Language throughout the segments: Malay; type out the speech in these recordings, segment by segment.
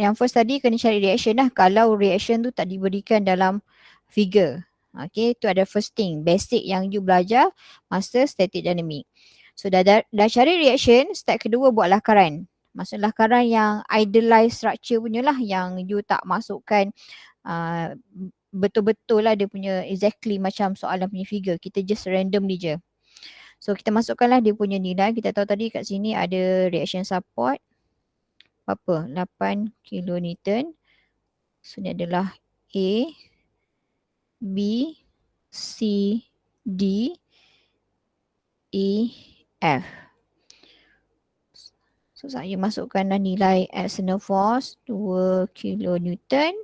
yang first tadi kena cari reaction lah. Kalau reaction tu tak diberikan dalam figure. Okay, tu ada first thing, basic yang you belajar masa static dynamic. So dah cari reaction, step kedua buat lakaran. Maksud lakaran yang idealized structure punya lah, yang you tak masukkan betul-betul lah dia punya exactly macam soalan punya figure. Kita just randomly je. So kita masukkan lah dia punya nilai. Kita tahu tadi kat sini ada reaction support. Apa? 8 kilonewton. So ni adalah A, B, C, D, E, F. So saya masukkanlah nilai external force 2 kilonewton.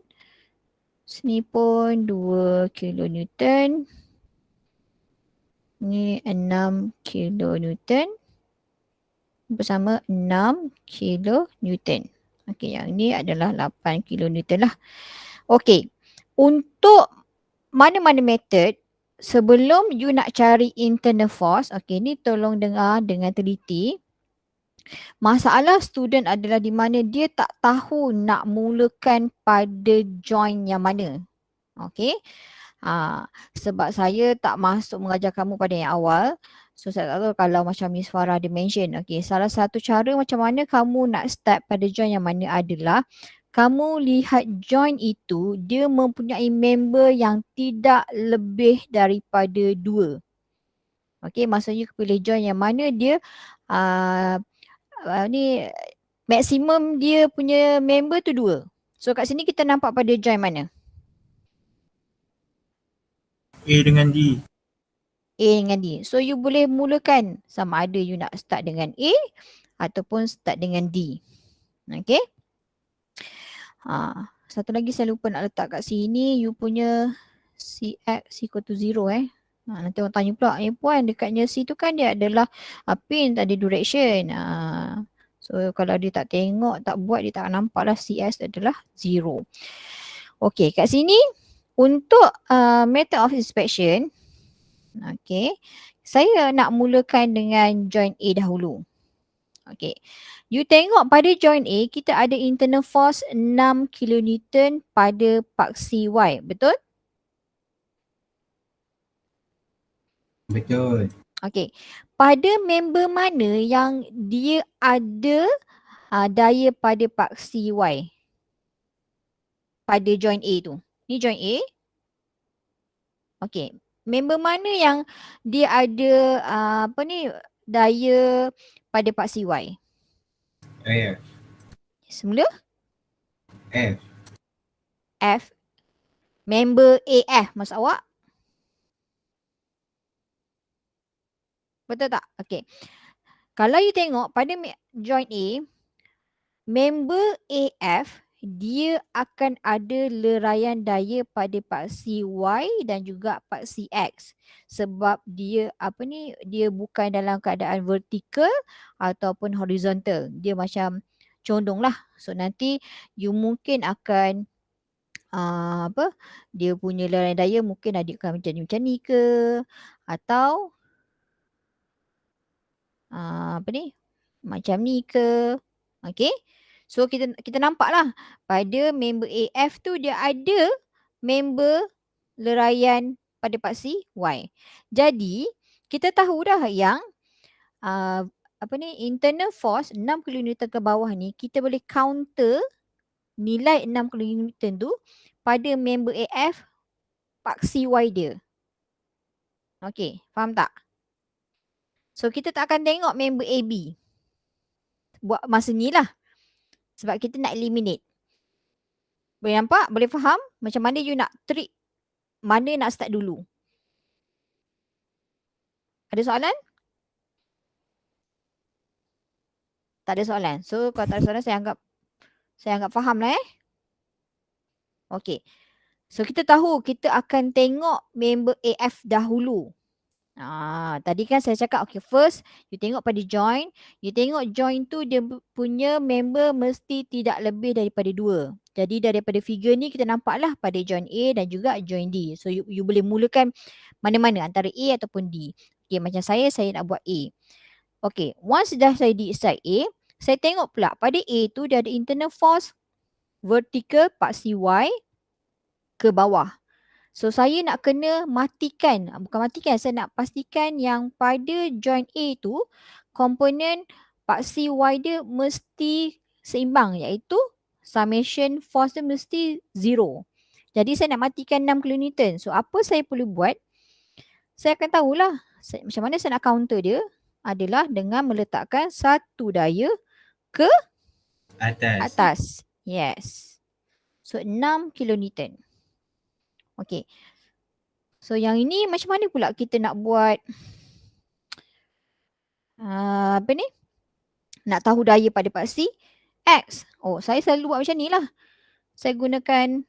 Sini pun 2 kilonewton. Ni 6 kilonewton. Bersama 6 kilonewton. Okey, yang ni adalah 8 kilonewton lah. Okey, untuk mana-mana method, sebelum you nak cari internal force, okey, ni tolong dengar dengan teliti. Masalah student adalah di mana dia tak tahu nak mulakan pada join yang mana. Okey. Sebab saya tak masuk mengajar kamu pada yang awal. So saya tak tahu kalau macam Miss Farah ada mention. Okey, salah satu cara macam mana kamu nak start pada join yang mana adalah kamu lihat join itu dia mempunyai member yang tidak lebih daripada 2. Okey, maksudnya pilih join yang mana dia ni maksimum dia punya member tu 2. So kat sini kita nampak pada join mana? A dengan D. A dengan D. So you boleh mulakan sama ada you nak start dengan A ataupun start dengan D. Okay. Satu lagi saya lupa nak letak kat sini, you punya Cx equal to 0 nanti orang tanya pula, puan dekatnya C tu kan dia adalah pin, tak ada direction. So kalau dia tak tengok, tak buat, dia tak nampak lah Cs adalah 0. Okay, kat sini untuk method of inspection, okay, saya nak mulakan dengan join A dahulu. Okay, you tengok pada join A, kita ada internal force 6 kilonewton pada paksi Y, betul? Betul. Okay, pada member mana yang dia ada daya pada paksi Y? Pada join A tu. Ni join A. Okay, member mana yang dia ada daya pada paksi Y? F. Semula? F. F. Member AF maksud awak? Betul tak? Okay. Kalau you tengok pada join A, member AF dia akan ada leraian daya pada paksi Y dan juga paksi X. Sebab dia dia bukan dalam keadaan vertikal ataupun horizontal. Dia macam condong lah. So nanti you mungkin akan dia punya leraian daya mungkin akan jadi macam ni ke, atau macam ni ke. Okay. So kita nampak lah pada member AF tu dia ada member leraian pada paksi Y. Jadi kita tahu dah yang internal force 6 kilonewton ke bawah ni kita boleh counter nilai 6 kilonewton tu pada member AF paksi Y dia. Okay, faham tak? So kita tak akan tengok member AB buat masa ni lah. Sebab kita nak eliminate. Boleh nampak? Boleh faham? Macam mana you nak treat, mana nak start dulu? Ada soalan? Tak ada soalan. So kalau tak ada soalan saya anggap faham lah Okay. So kita tahu kita akan tengok member AF dahulu. Tadi kan saya cakap okay, first you tengok pada join. You tengok join tu dia punya member mesti tidak lebih daripada 2. Jadi daripada figure ni kita nampaklah pada join A dan juga join D. So you boleh mulakan mana-mana antara A ataupun D. Okay, macam saya nak buat A. Okay, once dah saya decide A, saya tengok pula pada A tu dia ada internal force vertikal paksi Y ke bawah. So saya nak kena matikan, bukan matikan, saya nak pastikan yang pada join A tu komponen paksi Y dia mesti seimbang, iaitu summation force dia mesti 0. Jadi saya nak matikan 6 kN. So apa saya perlu buat? Saya akan tahulah macam mana saya nak counter dia adalah dengan meletakkan satu daya ke atas. Yes. So 6 kN. Okay. So yang ini macam mana pula kita nak buat apa ni? Nak tahu daya pada paksi X. Oh, saya selalu buat macam ni lah. Saya gunakan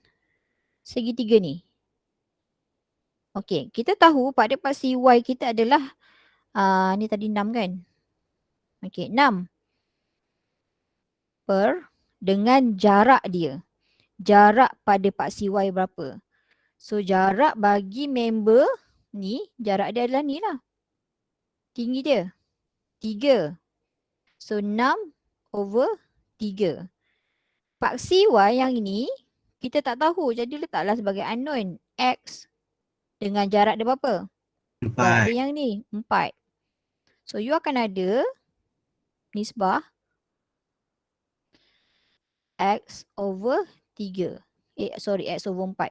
segitiga ni. Okey, kita tahu pada paksi Y kita adalah ni tadi 6 kan? Okey, 6 per dengan jarak dia. Jarak pada paksi Y berapa? So jarak bagi member ni, jarak dia adalah ni lah. Tinggi dia 3. So 6/3. Paksi Y yang ini kita tak tahu, jadi letaklah sebagai unknown. X dengan jarak dia berapa? Jarak dia yang ni 4. So you akan ada nisbah X/3. X/4.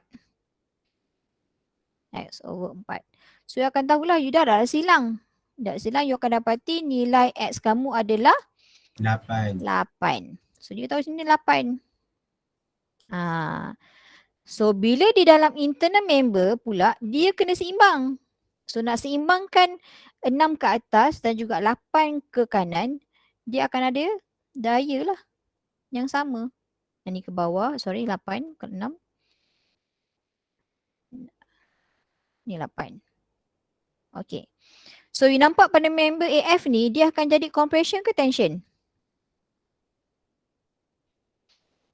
X/4. So you akan tahulah, you dah silang. Dah silang, you akan dapati nilai X kamu adalah 8. So you tahu sini 8. So bila di dalam internal member pula, dia kena seimbang. So nak seimbangkan 6 ke atas dan juga 8 ke kanan, dia akan ada daya lah yang sama. Yang ni ke bawah, 8 ke 6. Ni 8. Okay. So you nampak pada member AF ni, dia akan jadi compression ke tension?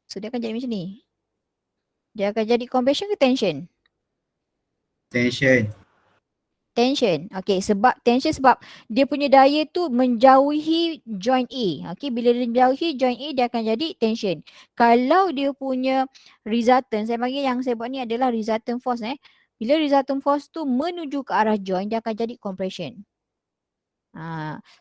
So dia akan jadi macam ni. Dia akan jadi compression ke tension? Tension. Okay, sebab tension sebab dia punya daya tu menjauhi joint A. Okay, bila dia menjauhi joint A, dia akan jadi tension. Kalau dia punya resultant, saya panggil yang saya buat ni adalah resultant force. Bila resultant force tu menuju ke arah joint, dia akan jadi compression.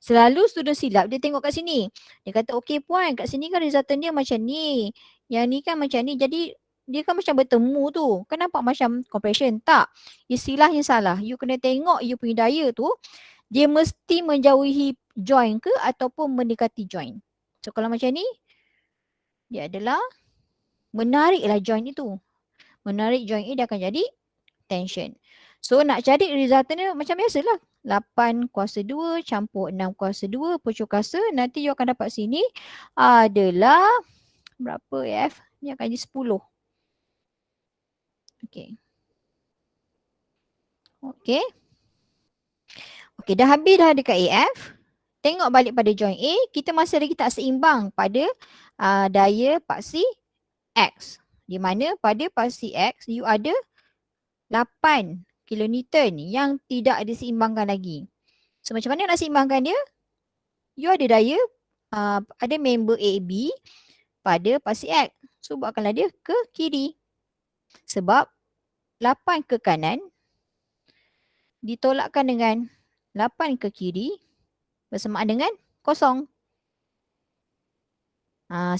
Selalu student silap dia tengok kat sini. Dia kata, okay puan, kat sini kan resultant dia macam ni. Yang ni kan macam ni. Jadi dia kan macam bertemu tu. Kan nampak macam compression. Tak. Istilahnya salah. You kena tengok you punya daya tu. Dia mesti menjauhi joint ke ataupun mendekati joint. So kalau macam ni, dia adalah menariklah joint itu. Menarik joint ini dia akan jadi tension. So nak cari resultant dia macam biasalah. 8 kuasa 2 campur 6 kuasa 2 pucuk kuasa. Nanti you akan dapat sini adalah berapa AF? Ni akan jadi 10. Okay. Okay. Okay, dah habis dah dekat AF. Tengok balik pada joint A. Kita masih lagi tak seimbang pada daya paksi X. Di mana pada paksi X, you ada 8 kilonewton yang tidak diseimbangkan lagi. So macam mana nak seimbangkan dia? You ada daya, ada member AB pada paksi X. So buatkanlah dia ke kiri. Sebab 8 ke kanan ditolakkan dengan 8 ke kiri bersamaan dengan kosong.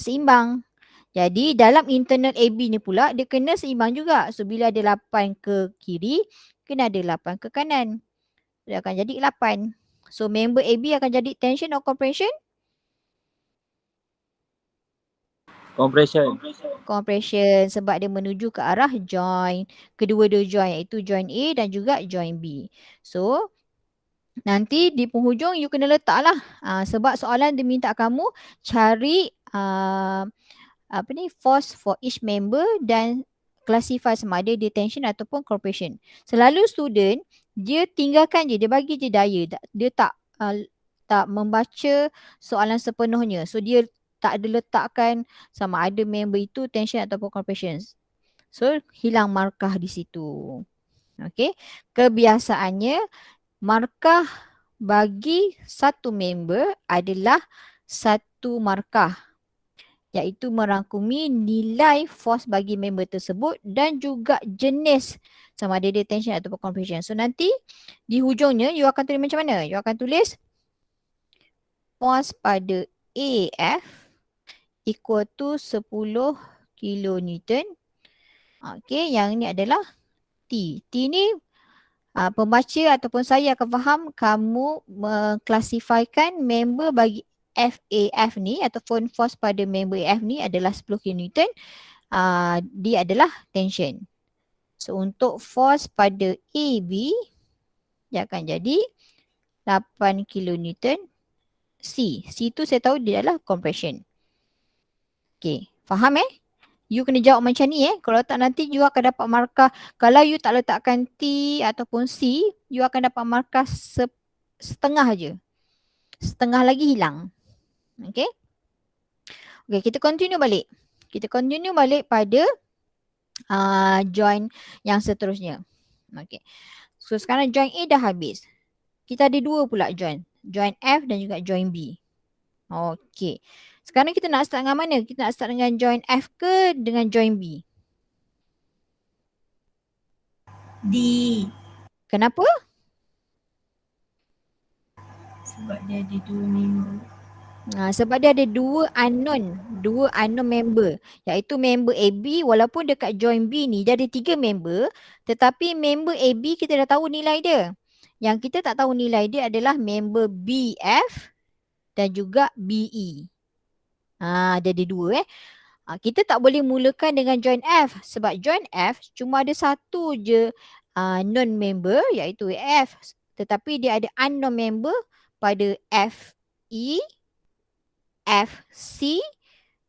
Seimbang. Jadi dalam internal AB ni pula dia kena seimbang juga. So bila ada 8 ke kiri, kena ada 8 ke kanan. Dia akan jadi 8. So member AB akan jadi tension or compression? Compression sebab dia menuju ke arah joint. Kedua-dua joint iaitu joint A dan juga joint B. So nanti di penghujung you kena letaklah. Sebab soalan dia minta kamu cari force for each member dan classify sama ada dia tension ataupun compression. Selalu student dia tinggalkan je, dia bagi je daya. Dia tak membaca soalan sepenuhnya. So dia tak ada letakkan sama ada member itu tension ataupun compression. So hilang markah di situ. Okay. Kebiasaannya markah bagi satu member adalah 1 markah. iaitu merangkumi nilai force bagi member tersebut dan juga jenis sama ada dia tension ataupun compression. So nanti di hujungnya you akan tulis macam mana? You akan tulis force pada AF equal to 10 kilonewton. Okay, yang ni adalah T. T ni pembaca ataupun saya akan faham kamu mengklasifikasikan member bagi FAF ni ataupun force pada member AF ni adalah 10 kilonewton. Dia adalah tension. So untuk force pada AB dia akan jadi 8 kilonewton. C tu saya tahu dia adalah compression. Okay, faham You kena jawab macam ni Kalau tak nanti you akan dapat markah. Kalau you tak letakkan T ataupun C, you akan dapat markah setengah je. Setengah lagi hilang. Okay. Okay, kita continue balik. Kita continue balik pada join yang seterusnya. Okay. So sekarang join A dah habis. Kita ada dua pula join. Join F dan juga join B. Okay. Sekarang kita nak start dengan mana? Kita nak start dengan join F ke dengan join B? D. Kenapa? Sebab dia ada dua member. Sebab dia ada dua unknown member, iaitu member AB. Walaupun dekat join B ni dia ada 3 member, tetapi member AB kita dah tahu nilai dia. Yang kita tak tahu nilai dia adalah member BF dan juga BE. Dia ada dua kita tak boleh mulakan dengan join F sebab join F cuma ada satu je non-member iaitu F, tetapi dia ada unknown member pada FE, FC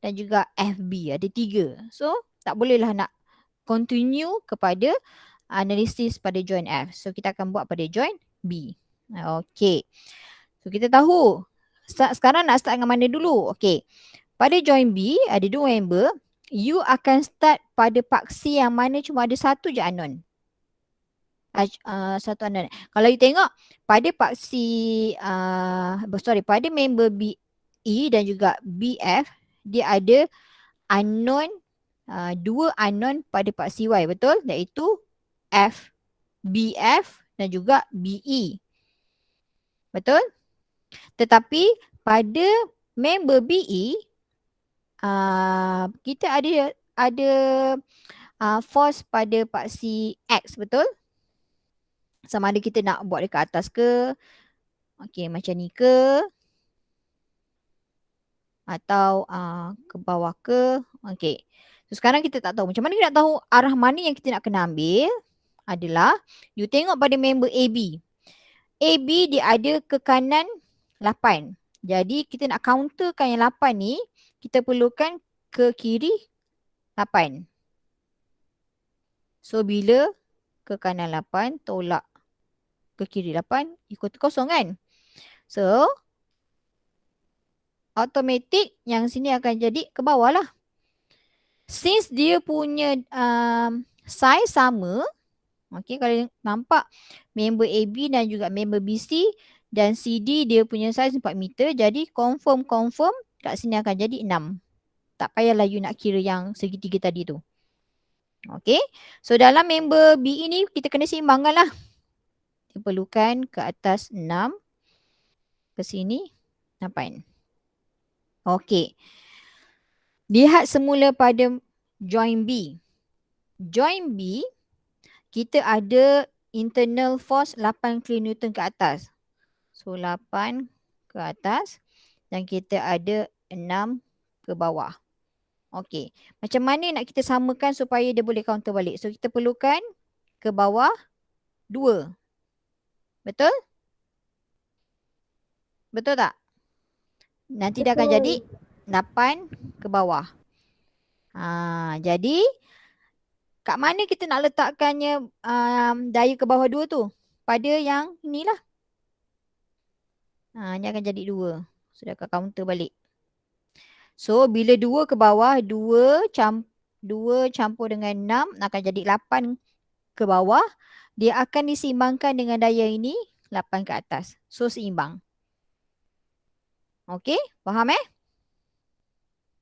dan juga FB. Ada 3. So tak bolehlah nak continue kepada analisis pada join F. So kita akan buat pada join B. Okay. So kita tahu sekarang nak start dengan mana dulu? Okay. Pada join B ada 2 member. You akan start pada paksi yang mana cuma ada satu je unknown. Satu unknown. Kalau you tengok pada paksi pada member BE dan juga BF, dia ada unknown, 2 unknown pada paksi Y, betul? Iaitu F, BF dan juga BE. Betul? Tetapi pada member BE kita ada force pada paksi X, betul? Sama ada kita nak buat dekat atas ke, okay, macam ni ke, atau ke bawah ke. Okay. So sekarang kita tak tahu. Macam mana kita nak tahu arah mana yang kita nak kena ambil? Adalah you tengok pada member AB. AB dia ada ke kanan 8. Jadi kita nak counterkan yang 8 ni, kita perlukan ke kiri 8. So bila ke kanan 8 tolak ke kiri 8 ikut kosong kan? So automatik yang sini akan jadi ke bawah lah. Since dia punya size sama, okay, kalau nampak member AB dan juga member BC dan CD dia punya size 4 meter, jadi confirm kat sini akan jadi 6. Tak payahlah you nak kira yang segitiga tadi tu. Okay. So dalam member BE ni kita kena seimbangkan lah. Kita perlukan ke atas 6. Ke sini 8. Okay. Lihat semula pada join B. Join B, kita ada internal force 8 kilonewton ke atas. So 8 ke atas dan kita ada 6 ke bawah. Okey. Macam mana nak kita samakan supaya dia boleh counter balik? So kita perlukan ke bawah 2. Betul? Betul tak? Nanti dia akan jadi 8 ke bawah. Jadi kat mana kita nak letakkannya daya ke bawah 2 tu? Pada yang inilah. Ini akan jadi 2. So dia akan counter balik. So bila 2 ke bawah, 2 campur dengan 6 akan jadi 8 ke bawah. Dia akan diseimbangkan dengan daya ini 8 ke atas. So seimbang. Okey, faham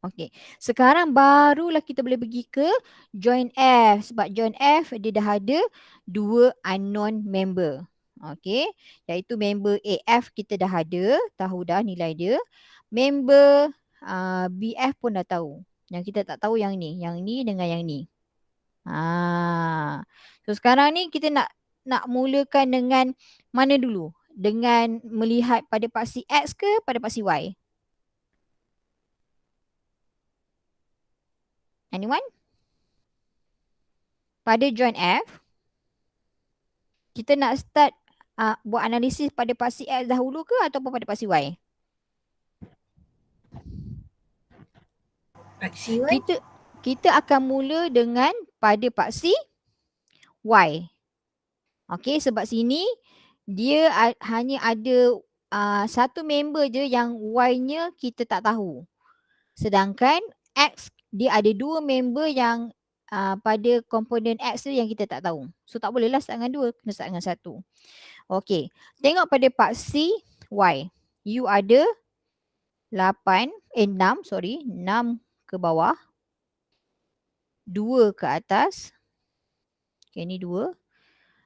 Okey. Sekarang barulah kita boleh pergi ke join F. Sebab join F dia dah ada 2 unknown member. Okey. Iaitu member AF kita dah ada. Tahu dah nilai dia. Member BF pun dah tahu. Yang kita tak tahu yang ni. Yang ni dengan yang ni. So sekarang ni kita nak mulakan dengan mana dulu? Dengan melihat pada paksi X ke pada paksi Y? Anyone? Pada join F, kita nak start buat analisis pada paksi X dahulu ke ataupun pada paksi Y? Paksi Y. Kita akan mula dengan pada paksi Y. Okey, sebab sini dia hanya ada satu member je yang Y-nya kita tak tahu. Sedangkan X dia ada 2 member yang pada komponen X tu yang kita tak tahu. So tak bolehlah start dengan 2, kena start dengan 1. Okey, tengok pada paksi Y. You ada 6 ke bawah, 2 ke atas. Okay, ni 2.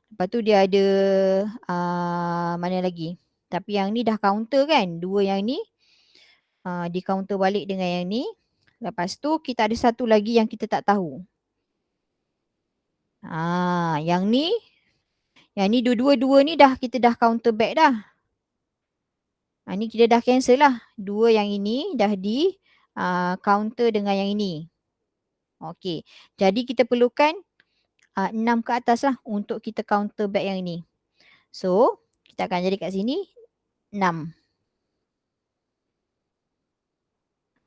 Lepas tu dia ada mana lagi? Tapi yang ni dah counter kan? 2 yang ni di counter balik dengan yang ni. Lepas tu kita ada satu lagi yang kita tak tahu. Yang ni dua-dua ni kita dah counter back dah. Ni kita dah cancel lah. 2 yang ini dah di counter dengan yang ini. Okey. Jadi kita perlukan 6 ke atas lah untuk kita counter back yang ini. So, kita akan jadi kat sini 6.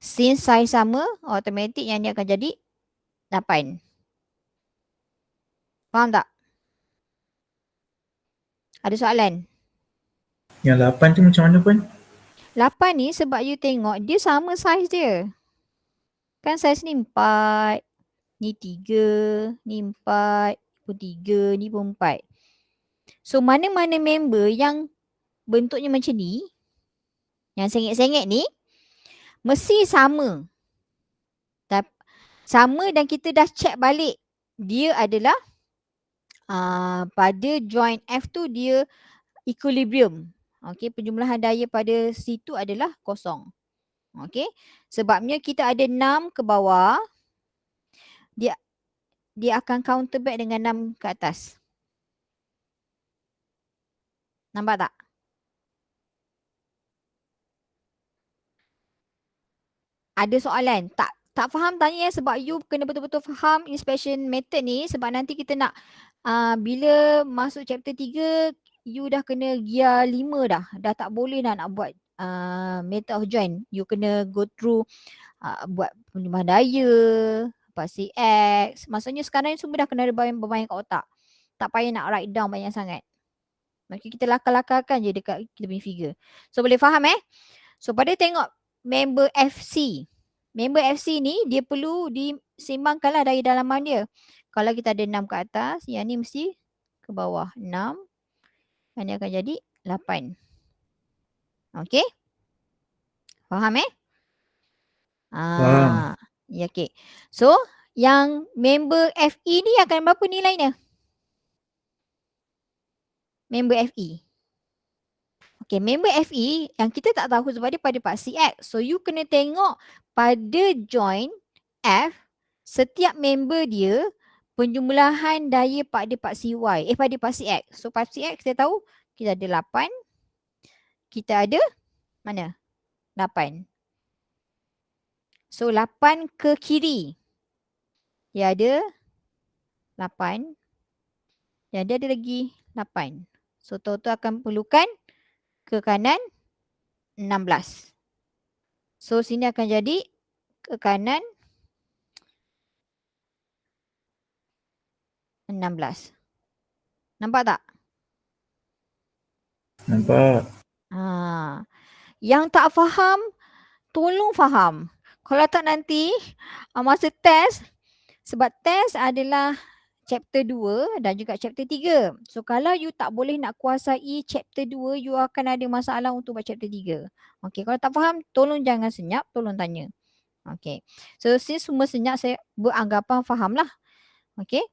Since size sama, automatic yang ni akan jadi 8. Faham tak? Ada soalan? Yang 8 tu macam mana pun? 8 ni sebab you tengok dia sama size dia. Kan size ni 4, ni 3, ni 4, pun 3, ni pun 4. So mana-mana member yang bentuknya macam ni, yang sengit-sengit ni, mesti sama. Sama dan kita dah check balik. Dia adalah pada join F tu dia equilibrium. Okey, penjumlahan daya pada situ adalah kosong. Okey, sebabnya kita ada 6 ke bawah, dia akan counter back dengan 6 ke atas. Nampak tak? Ada soalan? Tak faham tanya ya, sebab you kena betul-betul faham inspection method ni, sebab nanti kita nak bila masuk chapter 3 you dah kena gear 5 dah. Dah tak boleh dah nak buat method of join. You kena go through buat penjumlahan daya, paksi X. Maksudnya sekarang ni semua dah kena bermain kat otak. Tak payah nak write down banyak sangat. Maka kita lakar-lakarkan je dekat kita punya figure. So boleh faham So pada tengok member FC. Member FC ni dia perlu diseimbangkanlah dari dalaman dia. Kalau kita ada 6 ke atas, yang ni mesti ke bawah 6. Yang ni akan jadi 8. Okey? Faham Faham. Ya, okey. So, yang member FE ni akan berapa nilainya? Member FE. Okay, member FE yang kita tak tahu sebab dia pada paksi X. So, you kena tengok pada join F, setiap member dia penjumlahan daya pada paksi Y. Pada paksi X. So, paksi X kita tahu kita ada 8. Kita ada mana? 8. So, 8 ke kiri. Dia ada 8. Dan dia ada lagi 8. So, total akan perlukan ke kanan 16. So sini akan jadi ke kanan 16. Nampak tak? Nampak. Yang tak faham, tolong faham. Kalau tak nanti masa test, sebab test adalah chapter 2 dan juga chapter 3. So kalau you tak boleh nak kuasai chapter 2, you akan ada masalah untuk buat chapter 3. Okey, kalau tak faham, tolong jangan senyap, tolong tanya. Okay. So since semua senyap, saya beranggapan faham lah. Okay.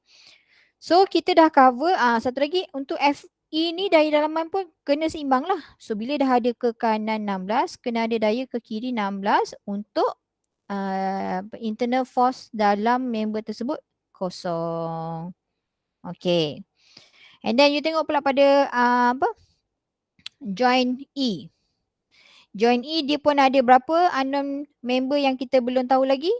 So kita dah cover satu lagi untuk FE ni daya dalaman pun kena seimbang lah. So bila dah ada ke kanan 16, kena ada daya ke kiri 16 untuk internal force dalam member tersebut kosong. Okay. And then you tengok pula pada join E. Join E dia pun ada berapa unknown member yang kita belum tahu lagi?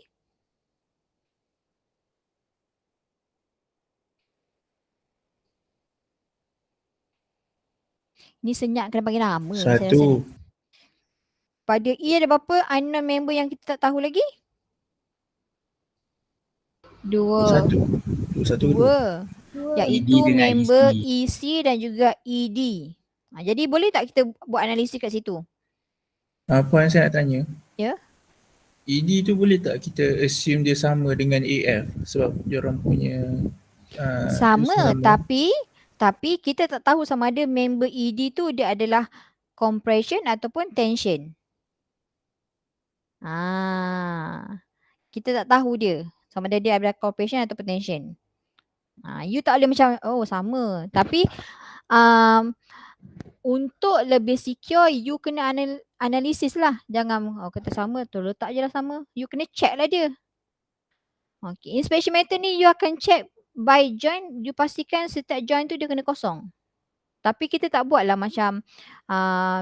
Ni senyap kena bagi nama ni saya rasa ni. 1. Pada E ada berapa unknown member yang kita tak tahu lagi? 2. 1. 2. Iaitu ED dengan member EC. EC dan juga ED. Jadi boleh tak kita buat analisis kat situ? Puan saya nak tanya. Ya. ED tu boleh tak kita assume dia sama dengan AF sebab dia orang punya sama, tapi kita tak tahu sama ada member ED tu dia adalah compression ataupun tension. Kita tak tahu dia sama ada dia adalah compression ataupun tension. You tak boleh macam sama. Tapi untuk lebih secure you kena analisis lah. Jangan kata sama tu letak je lah sama. You kena check lah dia. Okay. Inspection method ni you akan check by joint. You pastikan setiap joint tu dia kena kosong. Tapi kita tak buat lah macam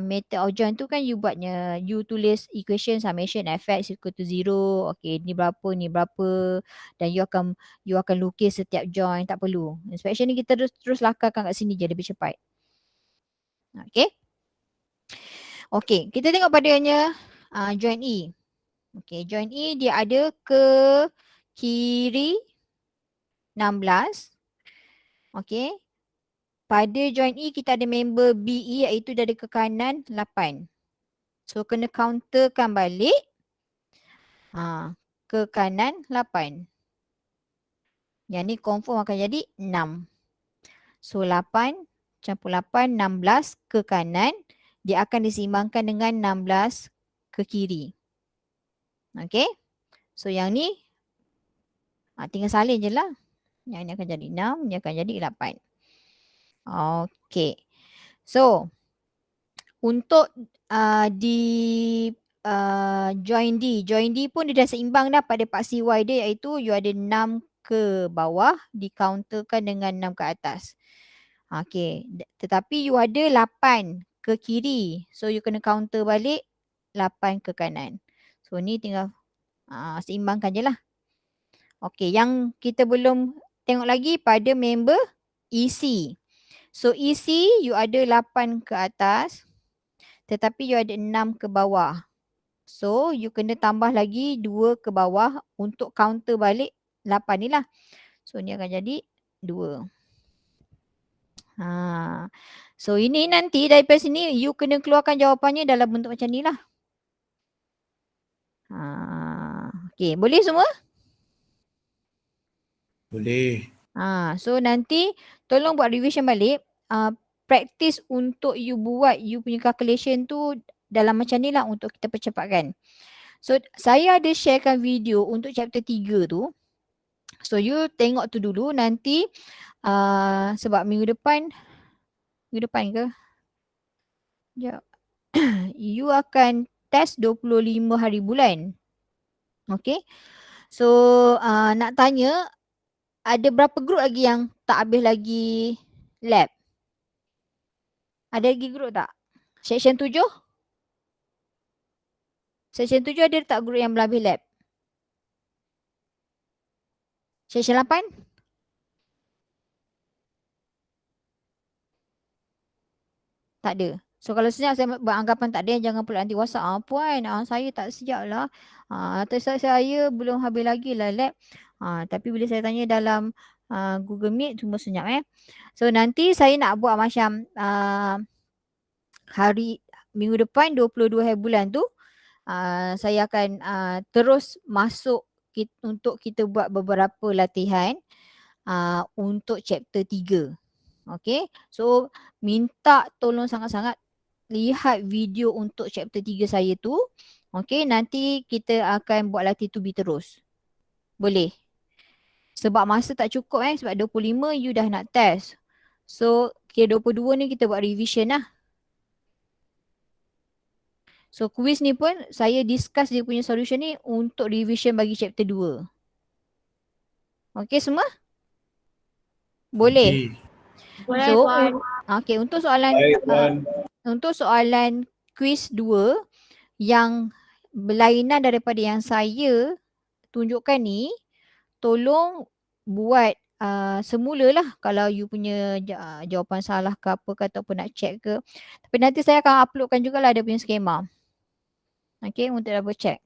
method of joint tu kan you buatnya, you tulis equation summation fx equal to 0. Okay, ni berapa dan you akan lukis setiap joint, tak perlu. Inspection ni kita terus lakarkan kat sini je lebih cepat. Okay. Okay, kita tengok padanya joint E. Okay, joint E dia ada ke kiri 16. Okay. Pada joint E kita ada member BE iaitu dari ke kanan 8. So kena counterkan balik ke kanan 8. Yang ni confirm akan jadi 6. So 8 campur 8, 16 ke kanan. Dia akan diseimbangkan dengan 16 ke kiri. Okay. So yang ni tinggal salin je lah. Yang ni akan jadi 6, ni akan jadi 8. Okay. So untuk di join D pun dia dah seimbang dah pada paksi Y dia iaitu you ada 6 ke bawah di-counterkan dengan 6 ke atas. Okay. Tetapi you ada 8 ke kiri. So you kena counter balik 8 ke kanan. So ni tinggal seimbangkan je lah. Okay. Yang kita belum tengok lagi pada member EC. So EC you ada 8 ke atas tetapi you ada 6 ke bawah. So you kena tambah lagi 2 ke bawah untuk counter balik 8 ni lah. So ni akan jadi 2. So ini nanti daripada sini you kena keluarkan jawapannya dalam bentuk macam ni lah. Okay, boleh semua? Boleh. So nanti tolong buat revision balik. Practice untuk you buat you punya calculation tu dalam macam ni lah untuk kita percepatkan. So saya ada sharekan video untuk chapter 3 tu. So you tengok tu dulu nanti sebab minggu depan ke? Sekejap. You akan test 25 hari bulan. Okay. So nak tanya ada berapa group lagi yang tak habis lagi lab? Ada lagi group tak? Section 7? Section 7 ada tak group yang belum habis lab? Section 8? Tak ada. So kalau senyap saya beranggapan tak ada, jangan pula nanti WhatsApp. Puan, saya tak siap lah. Atau saya belum habis lagi lah lab. Tapi bila saya tanya dalam Google Meet, cuma senyap So nanti saya nak buat macam hari minggu depan 22 hari bulan tu. Saya akan terus masuk untuk kita buat beberapa latihan untuk chapter 3. Okay. So minta tolong sangat-sangat lihat video untuk chapter 3 saya tu, okay, nanti kita akan buat latih to be terus. Boleh? Sebab masa tak cukup sebab 25 you dah nak test. So kira 22 ni kita buat revision lah. So quiz ni pun saya discuss dia punya solution ni untuk revision bagi chapter 2. Okay semua? Boleh? Boleh So, Tuan. okay, untuk soalan quiz 2 yang berlainan daripada yang saya tunjukkan ni, tolong buat semulalah kalau you punya jawapan salah ke apa ke ataupun nak check ke. Tapi nanti saya akan uploadkan jugalah dia punya skema. Okay, untuk double check.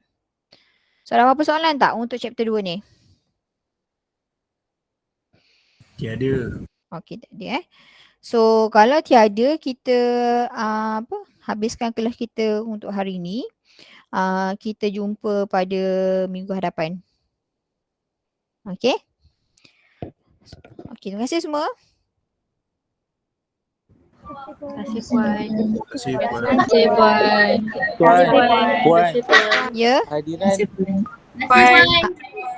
So, ada apa-apa soalan tak untuk chapter 2 ni? Tiada. Okay, tak ada So, kalau tiada, kita habiskan kelas kita untuk hari ni. Kita jumpa pada minggu hadapan. Okay? Okay, terima kasih semua. Terima kasih Puan. Terima kasih Puan. Terima kasih Puan. Puan, Ya? hadiran Puan.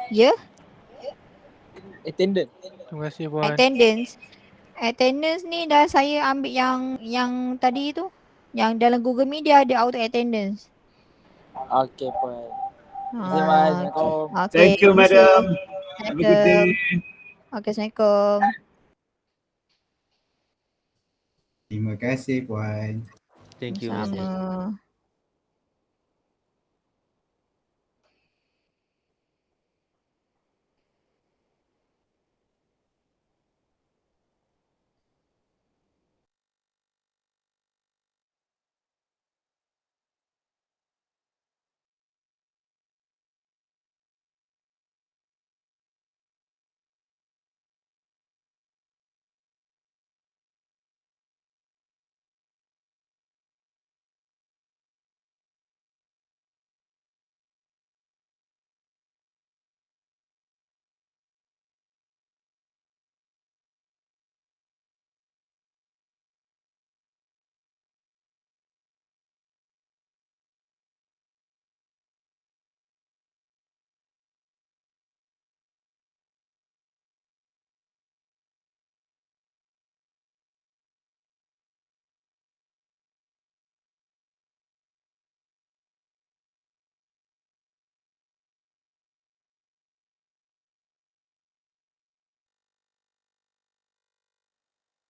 Ya? attendant. Terima kasih Puan. Attendance ni dah saya ambil yang tadi tu. Yang dalam Google Meet dia ada auto attendance. Okey Puan. Terima kasih Puan. Ah, Assalamualaikum. okay, Thank you, terima kasih. madam. Have a good day. Okay, Assalamualaikum. Terima kasih, Puan. Thank you. Sama.